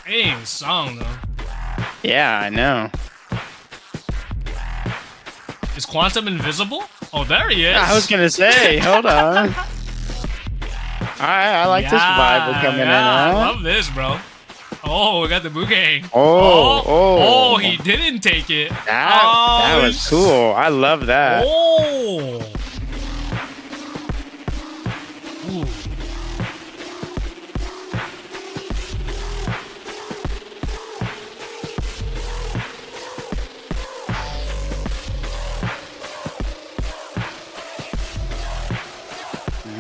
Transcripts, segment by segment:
Dang song though. Yeah, I know. Is Quantum invisible? Oh, there he is. I was gonna say, hold on. I like this vibe we're coming in, I huh? love this, bro. Oh, we got the bouquet. Oh, He didn't take it. that was cool. I love that. Oh. Ooh.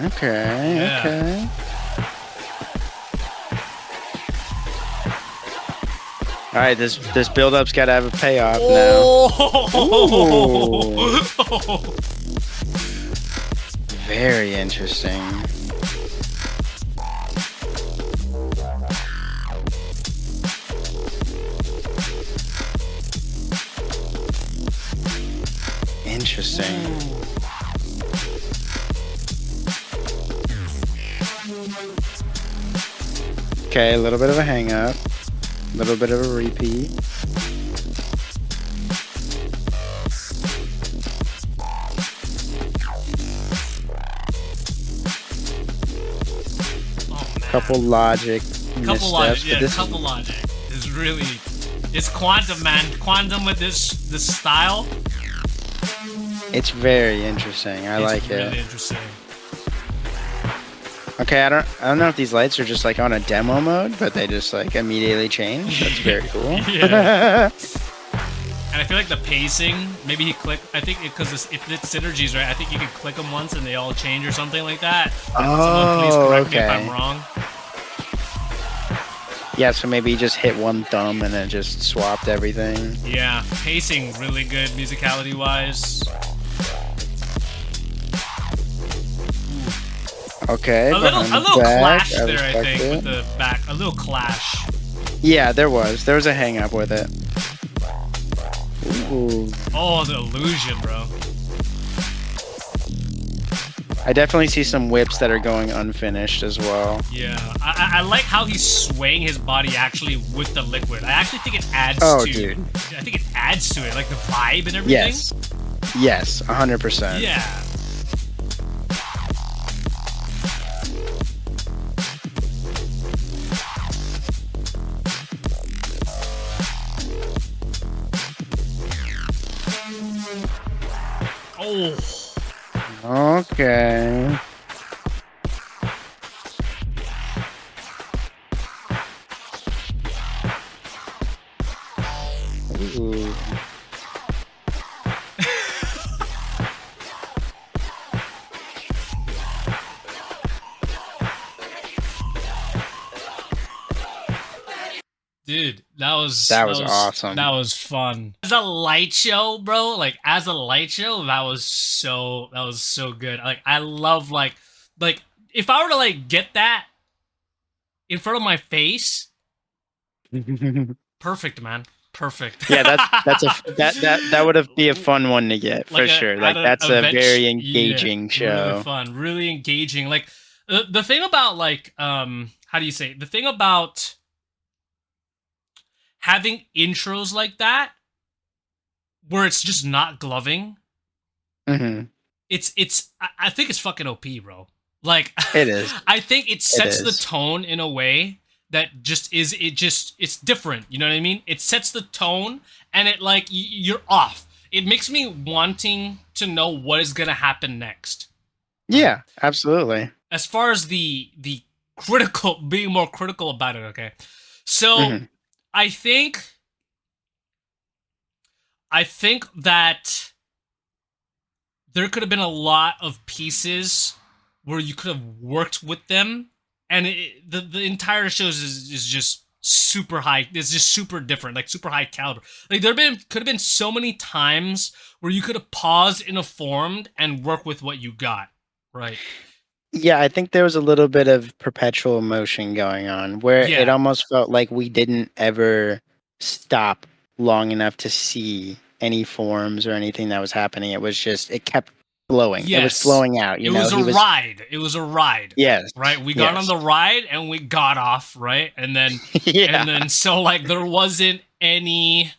Okay, Yeah. okay. All right, this build-up's got to have a payoff Oh. now. Ooh. Very interesting. Interesting. Okay, a little bit of a hang up, a little bit of a repeat. Couple logic missteps, Yeah, couple logic. Is really, it's Quantum, man. Quantum with this style. It's very interesting. I like really it. Interesting. Okay, I don't know if these lights are just like on a demo mode, but they just like immediately change. That's very cool. Yeah. And I feel like the pacing, maybe he clicked. I think because if it's synergies, right? I think you can click them once and they all change or something like that. Someone please correct me if I'm wrong. Yeah, so maybe he just hit one thumb and then just swapped everything. Yeah, pacing really good, musicality wise. Okay, a little clash there, I think, with the back. A little clash. Yeah, there was a hang up with it. Ooh. Oh, the illusion, bro. I definitely see some whips that are going unfinished as well. Yeah, I like how he's swaying his body actually with the liquid. I actually think it adds to. Dude. I think it adds to it, like the vibe and everything. Yes, 100%. Yeah. Oh. Okay. Ooh. Dude, that was awesome. That was fun. As a light show, bro, like as a light show, that was so good. Like I love like if I were to like get that in front of my face, perfect, man. Perfect. Yeah, that would be a fun one to get for sure. Like that's a very engaging show. Really fun, really engaging. Like the thing about like how do you say it? The thing about having intros like that where it's just not gloving. Mm-hmm. I think it's fucking OP, bro. Like it is. I think it sets the tone in a way that just is it's different. You know what I mean? It sets the tone, and it like you're off. It makes me wanting to know what is gonna happen next. Yeah, absolutely. As far as the critical, being more critical about it. Okay, so I think that there could have been a lot of pieces where you could have worked with them, and the entire show is just super high. It's just super different, like super high caliber. Like could have been so many times where you could have paused in a formed and work with what you got, right? Yeah, I think there was a little bit of perpetual motion going on where it almost felt like we didn't ever stop long enough to see any forms or anything that was happening. It was just, it kept flowing. It was Yes. flowing out. It was a He was ride. It was a ride. yes, Right? We got on yes, the ride and we got off, right? yeah. And then so like there wasn't any,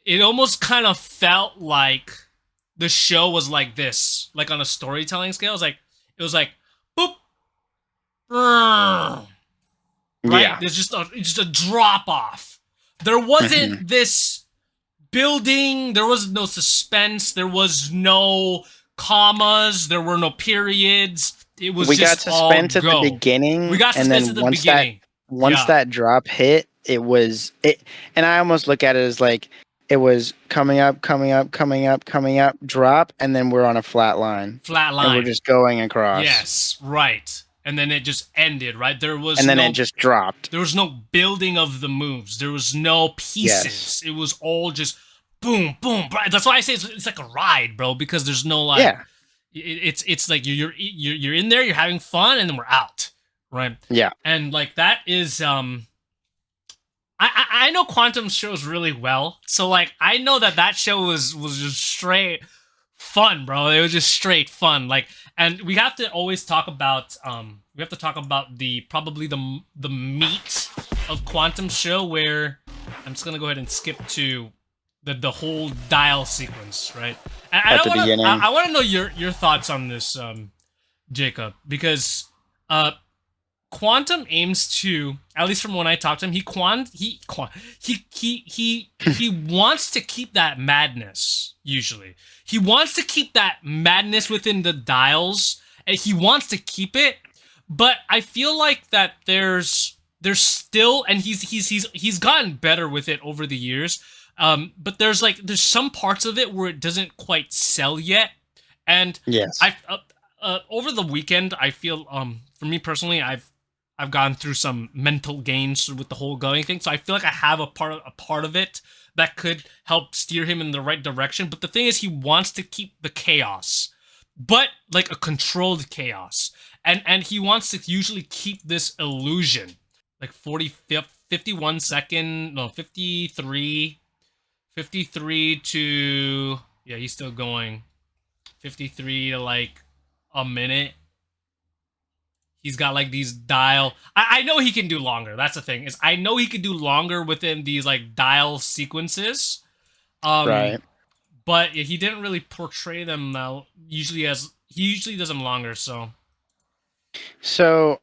it almost kind of felt like the show was like this, like on a storytelling scale. It was like boop, right? Yeah. There's just a drop off. There Hmm. wasn't this building. There was no suspense. There was no commas. There were no periods. It was We got just all suspense at the go. We beginning, got and suspense at then the beginning. once Yeah, that drop hit, it was it. And I almost look at it as like it was coming up, coming up, coming up, coming up, drop, and then we're on a flat line, flat and we're line. just going across, Yes, right. And then it just ended, right? and then it just dropped. There was no building of the moves. There was no Yes. pieces. It was all just boom, boom. That's why I say it's like a ride, bro. Because there's no like, Yeah. it's like you're in there, you're having fun, and then we're out, right? Yeah. And like that is I know Quantum shows really well, so like I know that show was just straight fun, bro. It was just straight fun. Like, and we have to always talk about we have to talk about the probably the meat of Quantum show, where I'm just gonna go ahead and skip to the whole dial sequence, right? And At the beginning. I want to know your thoughts on this, Jacob, because Quantum aims to, at least from when I talked to him, he wants to keep that madness. Usually, he wants to keep that madness within the dials, and he wants to keep it. But I feel like that there's still, and he's gotten better with it over the years. But there's some parts of it where it doesn't quite sell yet, and Yes. I over the weekend I feel for me personally I've gone through some mental gains with the whole going thing, so I feel like I have a part of it that could help steer him in the right direction. But the thing is, he wants to keep the chaos, but like a controlled chaos, and he wants to usually keep this illusion, like 51 second, no 53 to, yeah, he's still going, 53 to like a minute. He's got like these dial. I know he can do longer. That's the thing, is I know he can do longer within these like dial sequences. Um, Right. but he didn't really portray them usually as he usually does them longer. So So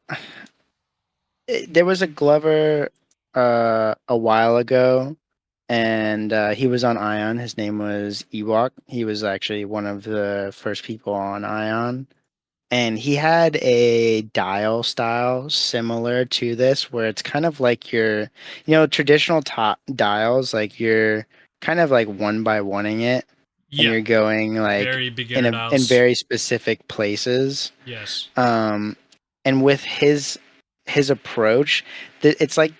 there was a Glover a while ago, and he was on Ion. His name was Ewok. He was actually one of the first people on Ion, and he had a dial style similar to this, where it's kind of like your, traditional top dials, like you're kind of like one by oneing it, and yeah, you're going like very beginner in dials. very specific places. Yes. Um, and with his approach, it's like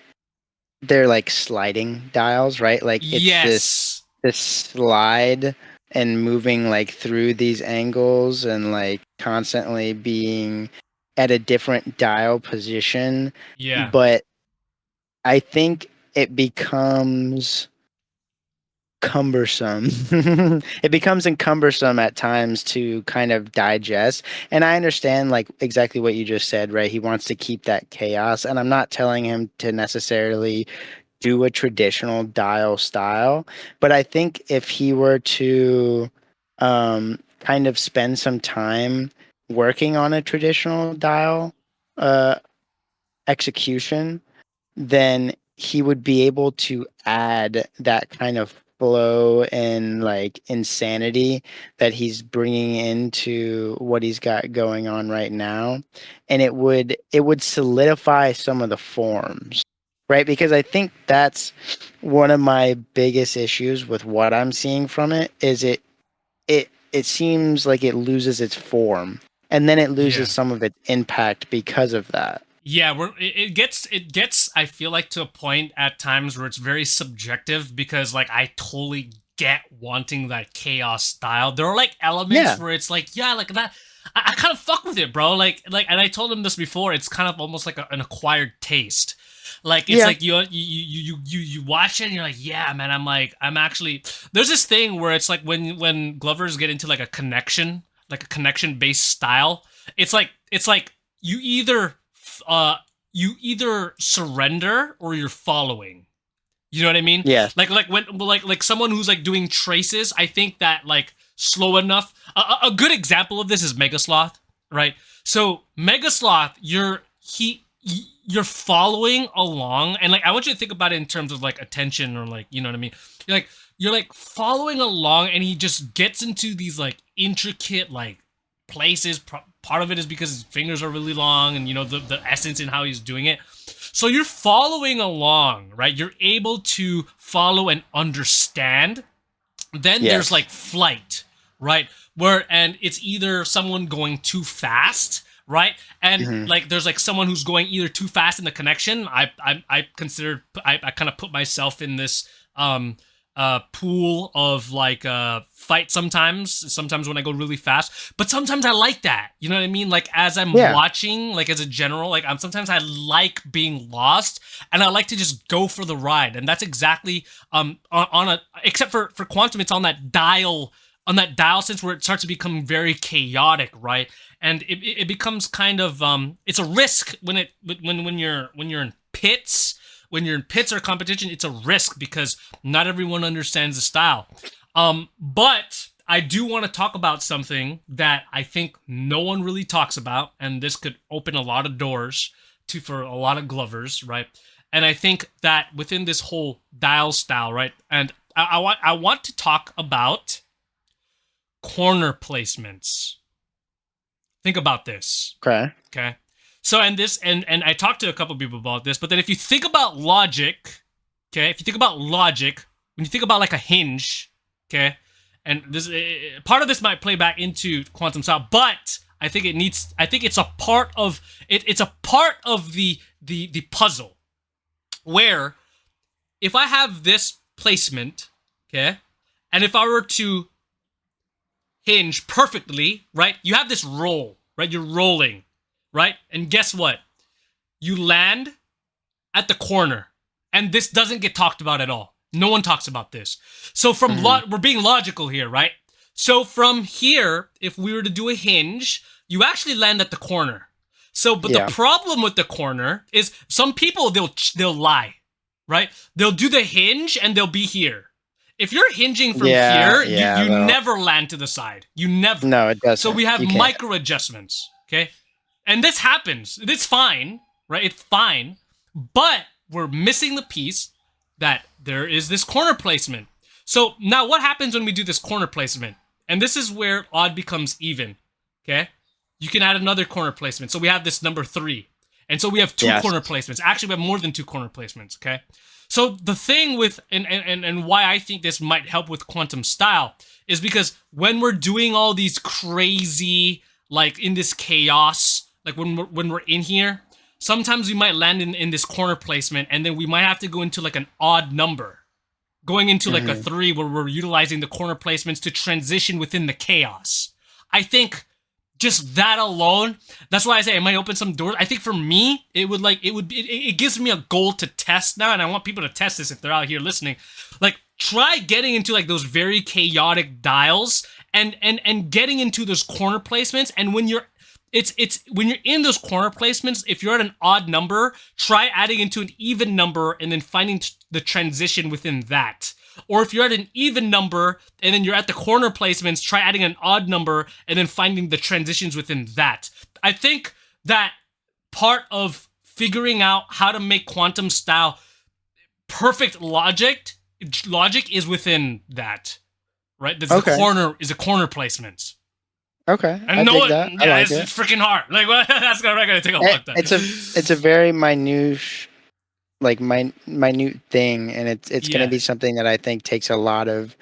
they're like sliding dials, right? Like it's Yes. this slide and moving like through these angles and like constantly being at a different dial position. Yeah. But I think it becomes cumbersome. It becomes cumbersome at times to kind of digest. And I understand like exactly what you just said, right? He wants to keep that chaos. And I'm not telling him to necessarily do a traditional dial style, but I think if he were to kind of spend some time working on a traditional dial uh, execution, then he would be able to add that kind of flow and like insanity that he's bringing into what he's got going on right now, and it would solidify some of the forms, right? Because I think that's one of my biggest issues with what I'm seeing from it is it seems like it loses its form, and then it loses Yeah. some of its impact because of that. Yeah, it gets I feel like to a point at times where it's very subjective, because like I totally get wanting that chaos style. There are like elements Yeah. where it's like, yeah, like that, I kind of fuck with it, bro. And I told him this before. It's kind of almost like an acquired taste. Like it's Yeah. like you watch it and you're like, yeah, man. I'm actually. There's this thing where it's like when Glovers get into like a connection based style. It's like you either uh you either surrender or you're following. You know what I mean? Yes. Like someone who's like doing traces. I think that like slow enough. A good example of this is Mega Sloth, right? So Mega Sloth, you're following along, and like I want you to think about it in terms of like attention or like you know what I mean. You're like following along, and he just gets into these like intricate like places. Part of it is because his fingers are really long, and you know the essence in how he's doing it. So you're following along, right? You're able to follow and understand. Then there's Yes. like flight, right? And it's either someone going too fast, right? And Hmm. like there's like someone who's going either too fast in the connection. I kind of put myself in this pool of like fight sometimes when I go really fast, but sometimes I like that, you know what I mean, like as I'm Yeah. watching, like as a general, like I'm sometimes I like being lost and I like to just go for the ride, and that's exactly on a except for Quantum, it's on that dial sense where it starts to become very chaotic, right? And it becomes kind of it's a risk when you're in pits, when you're in pits or competition. It's a risk because not everyone understands the style. But I do want to talk about something that I think no one really talks about, and this could open a lot of doors for a lot of Glovers, right? And I think that within this whole dial style, right? And I want to talk about corner placements. Think about this. Okay. Okay. So and I talked to a couple people about this, but then if you think about logic, okay, if you think about logic, when you think about like a hinge, okay, and this part of this might play back into quantum style, but I think it's a part of it. It's a part of the puzzle where if I have this placement, okay, and if I were to hinge perfectly, right, you have this roll, right, you're rolling, right, and guess what? You land at the corner, and this doesn't get talked about at all. No one talks about this. So Hmm. we're being logical here, right? So from here, if we were to do a hinge, you actually land at the corner. So, but the Yeah. problem with the corner is some people they'll lie, right? They'll do the hinge and they'll be here. If you're hinging from Yeah. here, Yeah. you Though. never land to the side. You never. No, it So doesn't. we have You can't. micro adjustments, okay? And this happens. It's fine, right? It's fine. But we're missing the piece that there is this corner placement. So now what happens when we do this corner placement? And this is where odd becomes even. Okay? You can add another corner placement. So we have this number 3. And so we have two Yes. corner placements. Actually, we have more than two corner placements, okay? So the thing with and why I think this might help with quantum style is because when we're doing all these crazy, like in this chaos, like when we're in here, sometimes we might land in this corner placement, and then we might have to go into like an odd number, going into like a Hmm. 3 where we're utilizing the corner placements to transition within the chaos. I think just that alone, that's why I say it might open some doors. I think for me, it gives me a goal to test now, and I want people to test this if they're out here listening. Like try getting into like those very chaotic dials and getting into those corner placements, and when you're it's when you're in those corner placements, if you're at an odd number, try adding into an even number and then finding the transition within that. Or if you're at an even number and then you're at the corner placements, try adding an odd number and then finding the transitions within that. I think that part of figuring out how to make quantum style perfect logic is within that, right? That's Okay. the corner placements. Okay. I I know dig it. that. I Yeah, like it's it. freaking hard. Like, that's gonna take a long time. It's a very minute, like minute thing, and it's going to Yeah. be something that I think takes a lot of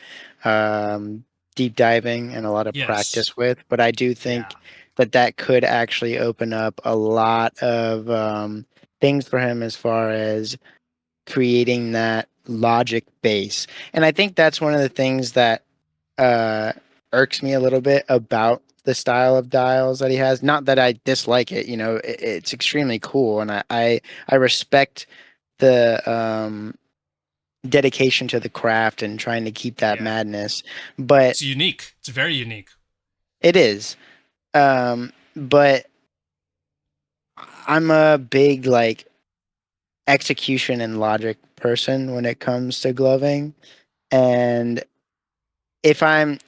um, deep diving and a lot of Yes. practice with. But I do Yeah. think that that could actually open up a lot of things for him as far as creating that logic base. And I think that's one of the things that uh, irks me a little bit about the style of dials that he has. Not that I dislike it, it's extremely cool, and I respect the dedication to the craft and trying to keep that Yeah. madness. But It's unique. It's very unique. it is. But I'm a big like execution and logic person when it comes to gloving. And if I'm,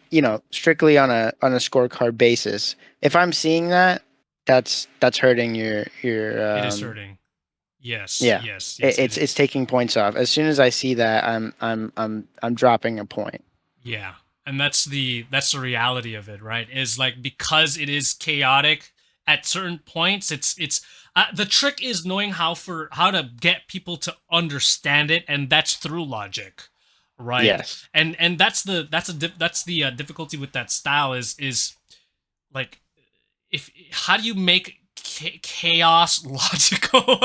strictly on a scorecard basis, if I'm seeing that, that's hurting your It is hurting. Yes, yeah. yes, It, yes, it it's it's is. taking points off. As soon as I see that, I'm dropping a point. Yeah. And that's the reality of it, right? Is like because it is chaotic at certain points, it's the trick is knowing how to get people to understand it, and that's through logic, right? Yes. And that's the difficulty with that style is like if how do you make chaos logical?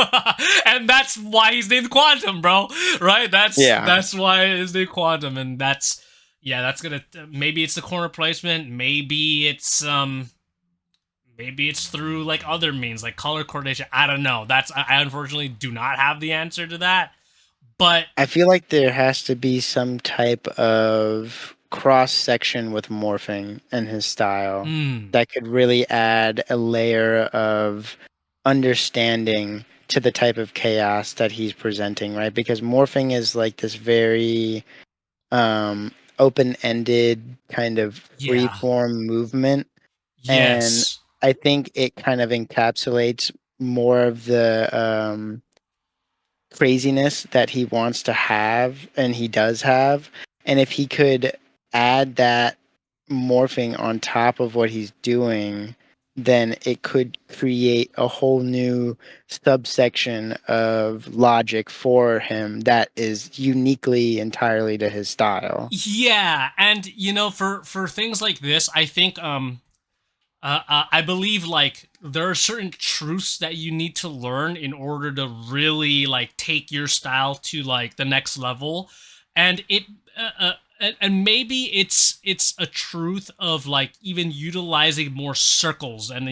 And that's why he's named Quantum, bro. Right? That's Yeah. that's why he's named Quantum, and that's yeah, that's gonna maybe it's the corner placement, maybe it's through like other means like color coordination. I don't know. I unfortunately do not have the answer to that, but I feel like there has to be some type of cross section with morphing in his style mm, that could really add a layer of understanding to the type of chaos that he's presenting, right? Because morphing is like this very open-ended kind of yeah, free-form movement, and yes. I think it kind of encapsulates more of the craziness that he wants to have and he does have. And if he could add that morphing on top of what he's doing, then it could create a whole new subsection of logic for him that is uniquely entirely to his style. Yeah, and for things like this, I think I believe like there are certain truths that you need to learn in order to really like take your style to like the next level, and and maybe it's a truth of like even utilizing more circles, and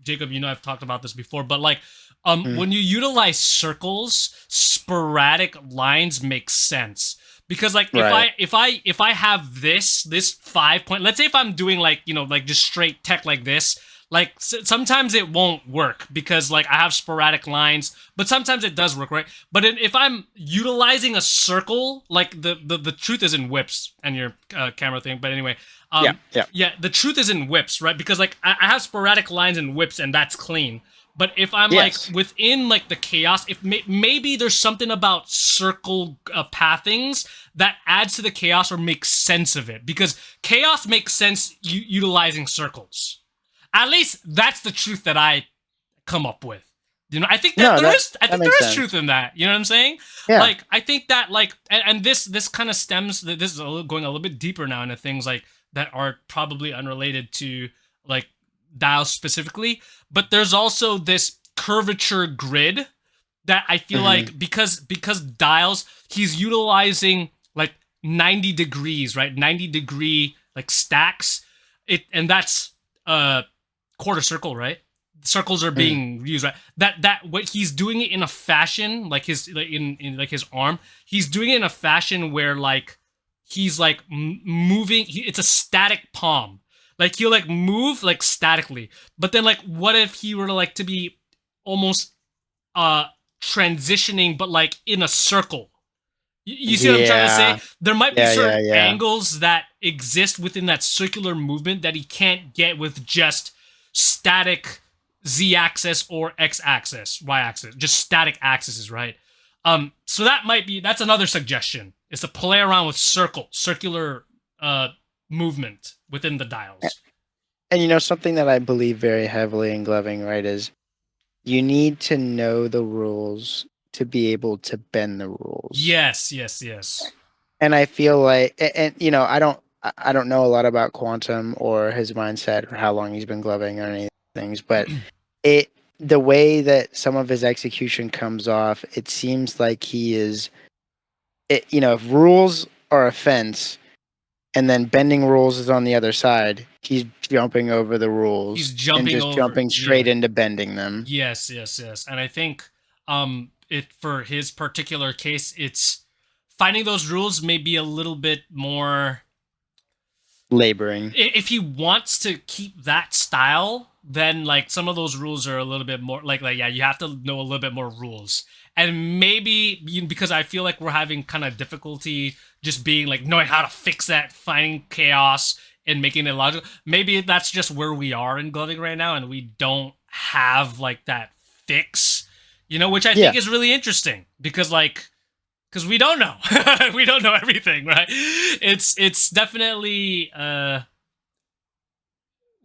Jacob, I've talked about this before, but like Mm, when you utilize circles, sporadic lines make sense because like if right. I have this 5 point, let's say if I'm doing like like just straight tech like this, like sometimes it won't work because like I have sporadic lines, but sometimes it does work, right? But if I'm utilizing a circle, like the truth is in whips and your camera thing, but anyway, Yeah, yeah. yeah, the truth is in whips, right? Because like I have sporadic lines and whips and that's clean. But if I'm like Yes. within like the chaos, if maybe there's something about circle pathings that adds to the chaos or makes sense of it, because chaos makes sense utilizing circles. At least that's the truth that I come up with. I think that No, there that is I that think makes there is sense. truth in that. You know what I'm saying? Yeah. Like I think that like and this kind of stems, this is going a little bit deeper now into things like that are probably unrelated to like dials specifically, but there's also this curvature grid that I feel Hmm. like because dials, he's utilizing like 90 degrees, right? 90-degree like stacks. And that's quarter circle, right? Circles are Hmm. being used, right? That what he's doing it in a fashion like his like in like his arm. He's doing it in a fashion where like he's like moving. It's a static palm. Like he'll like move like statically. But then like what if he were to like to be almost uh transitioning but like in a circle? You see what I'm trying to say? Yeah. There might be Yeah, yeah, certain yeah. angles that exist within that circular movement that he can't get with just static z-axis or x-axis, y-axis, just static axes, right? So that's another suggestion is to play around with circular uh movement within the dials. And something that I believe very heavily in gloving, right, is you need to know the rules to be able to bend the rules. Yes, yes, yes. And I feel like, and I don't know a lot about Quantum or his mindset or how long he's been gloving or any things, but it the way that some of his execution comes off, it seems like he is, if rules are a fence, and then bending rules is on the other side. He's jumping over the He's rules and jumping just over. jumping straight Yeah. into bending them. Yes, yes, yes. And I think it for his particular case, it's finding those rules may be a little bit more Laboring. if he wants to keep that style, then like some of those rules are a little bit more like yeah, you have to know a little bit more rules. And maybe because I feel like we're having kind of difficulty just being like knowing how to fix that, finding chaos and making it logical. Maybe that's just where we are in gloving right now, and we don't have like that fix, which I Yeah. think is really interesting because we don't know. We don't know everything, right? It's definitely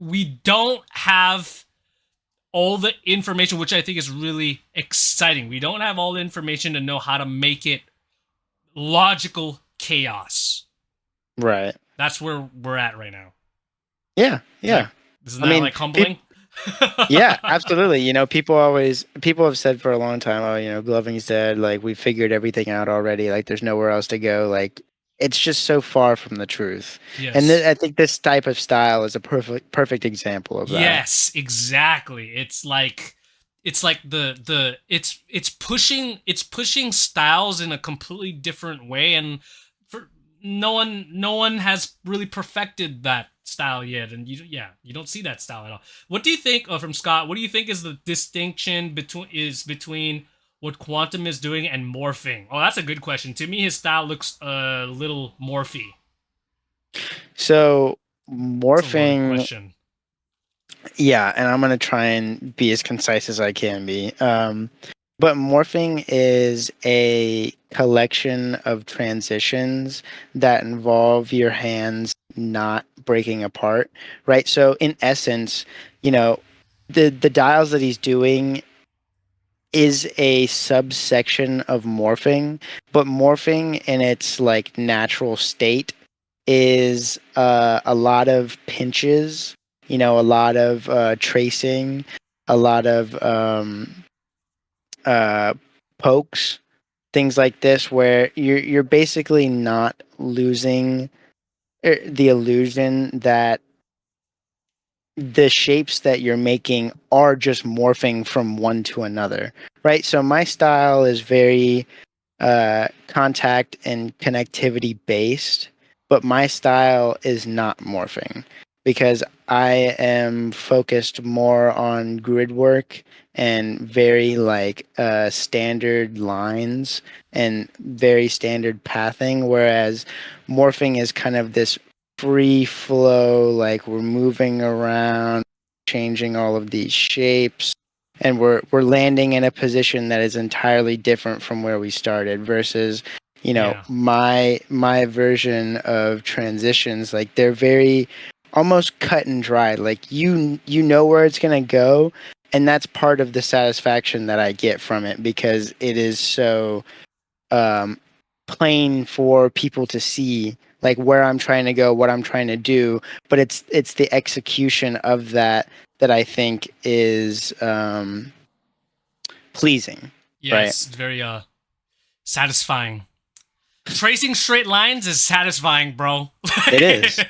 we don't have all the information, which I think is really exciting. We don't have all the information to know how to make it logical chaos. Right. That's where we're at right now. Yeah. Like, Yeah. isn't I that mean, like humbling? yeah, absolutely. People have said for a long time, oh, Gloving's dead. Like we figured everything out already. Like there's nowhere else to go. Like it's just so far from the truth. And Yes. I think this type of style is a perfect example of that. Yes, exactly. It's like it's pushing styles in a completely different way, and for no one has really perfected that style yet, and you don't see that style at all. What do you think from Scott? What do you think is the distinction between what Quantum is doing and morphing? Oh, that's a good question. To me, his style looks a little morphy. So It's a loaded morphing, question. yeah, and I'm gonna try and be as concise as I can be. But morphing is a collection of transitions that involve your hands not breaking apart, right? So in essence, you know, the dials that he's doing is a subsection of morphing, but morphing in its like natural state is a lot of pinches, a lot of tracing, a lot of uh, pokes, things like this, where you're basically not losing the illusion that the shapes that you're making are just morphing from one to another, right? So my style is very contact and connectivity based, but my style is not morphing because I am focused more on grid work and very like standard lines and very standard pathing, whereas morphing is kind of this free flow, like we're moving around, changing all of these shapes and we're landing in a position that is entirely different from where we started versus Yeah. my version of transitions, like they're very almost cut and dried, like you know where it's going to go, and that's part of the satisfaction that I get from it because it is so um plain for people to see, like where I'm trying to go, what I'm trying to do, but it's the execution of that I think is pleasing, right? Yes, very satisfying. Tracing straight lines is satisfying, bro. It is.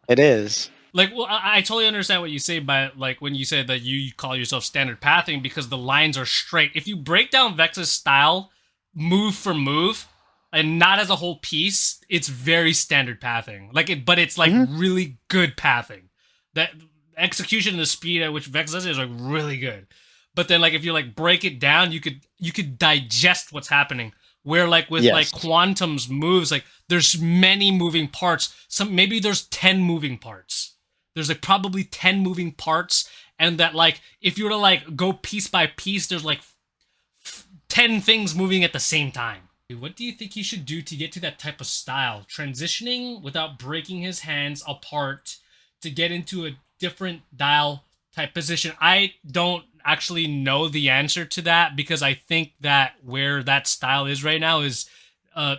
It is. Like, well, I totally understand what you say by like when you say that you call yourself standard pathing because the lines are straight. If you break down Vex's style move for move and not as a whole piece, it's very standard pathing. But it's like Hmm. really good pathing. That execution and the speed at which Vex does it is like really good. But then like if you like break it down, you could digest what's happening. Where like with like Yes. Quantum's moves, like there's many moving parts. Maybe there's 10 moving parts. There's like probably 10 moving parts, and that like if you were to like go piece by piece, there's like 10 things moving at the same time. What do you think he should do to get to that type of style? Transitioning without breaking his hands apart to get into a different dial type position. I don't actually know the answer to that because I think that where that style is right now is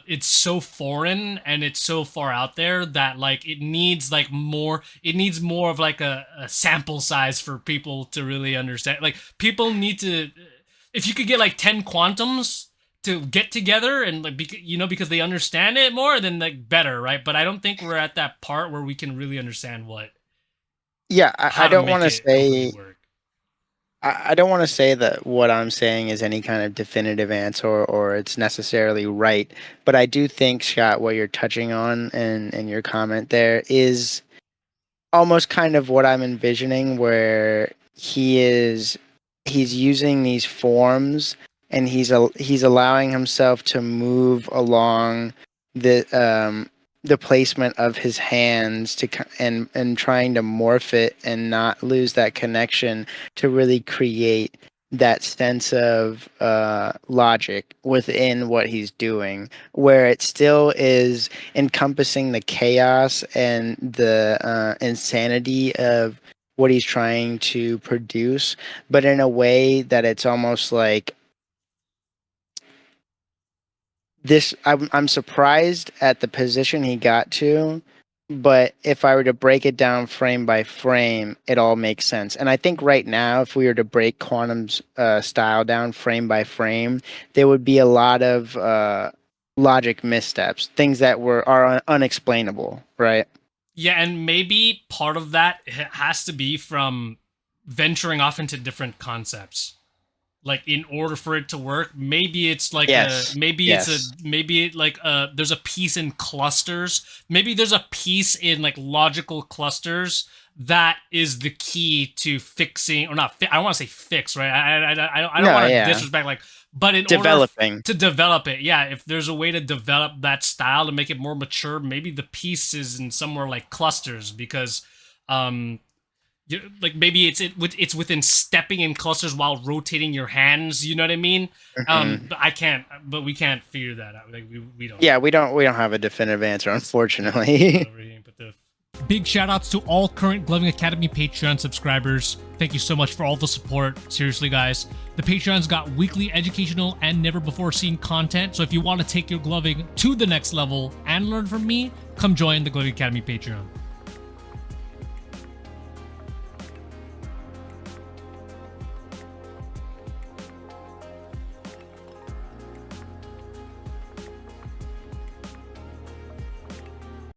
it's so foreign and it's so far out there that like it needs more of like a sample size for people to really understand. Like people need to if you could get like 10 quantums to get together and like because they understand it more, then like better, right? But I don't think we're at that part where we can really understand Yeah, I how to don't make want to it completely say work. I don't want to say that what I'm saying is any kind of definitive answer or it's necessarily right, but I do think, Scott, what you're touching on in your comment there is almost kind of what I'm envisioning, where he's using these forms and he's allowing himself to move along the placement of his hands and trying to morph it and not lose that connection to really create that sense of logic within what he's doing, where it still is encompassing the chaos and the insanity of what he's trying to produce, but in a way that it's almost like this. I'm surprised at the position he got to, but if I were to break it down frame by frame, it all makes sense. And I think right now, if we were to break Quantum's style down frame by frame, there would be a lot of logic missteps, things that are unexplainable, right? Yeah, and maybe part of that has to be from venturing off into different concepts. Like in order for it to work, maybe it's like Yes. Yes. there's a piece in clusters. Maybe there's a piece in like logical clusters that is the key to fixing, or not. I don't want to say fix, right? I don't No, want to yeah. disrespect, like, but in order Developing. to develop it, yeah. If there's a way to develop that style to make it more mature, maybe the piece is in somewhere like clusters, because um like maybe it's within stepping in clusters while rotating your hands. You know what I mean? Mhm. But we can't figure that out. Like we don't Yeah, know. we don't have a definitive answer, Yeah, we don't unfortunately. know really. But the big shout outs to all current Gloving Academy Patreon subscribers. Thank you so much for all the support. Seriously, guys. The Patreon's got weekly educational and never before seen content. So if you want to take your gloving to the next level and learn from me, come join the Gloving Academy Patreon.